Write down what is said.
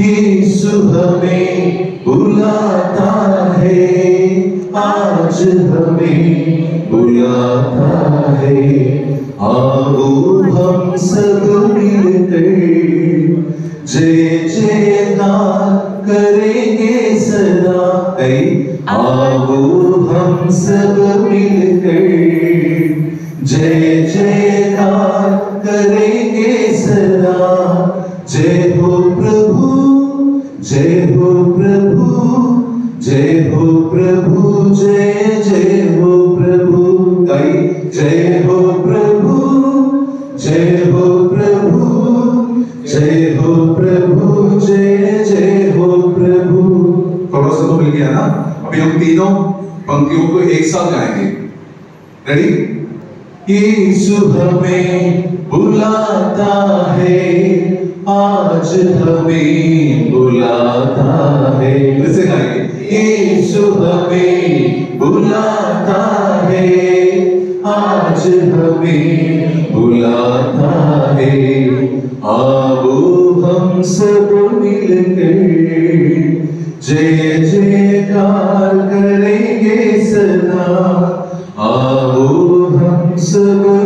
यीशु हमें बुलाता है, आज हमें बुलाता है। आओ हम सब मिलकर जय जयकार करेंगे सदा। आओ हम सब मिलकर जय जयकार करेंगे सदा। जय हो प्रभु, जय हो प्रभु, जय हो प्रभु, जय जय हो प्रभु। जय हो प्रभु, जय हो प्रभु, जय हो प्रभु, जय जय हो प्रभु। थोड़ा सा तो मिल गया ना। अभी हम तीनों पंक्तियों को एक साथ गाएंगे। रेडी? यीशु हमें बुलाता है, आज हमें बुलाता है। फिर से गाएंगे। यीशु हमें बुलाता है, आज हमें बुलाता है। आओ हम सब मिलकर जय जयकार करेंगे सदा। आओ हम सब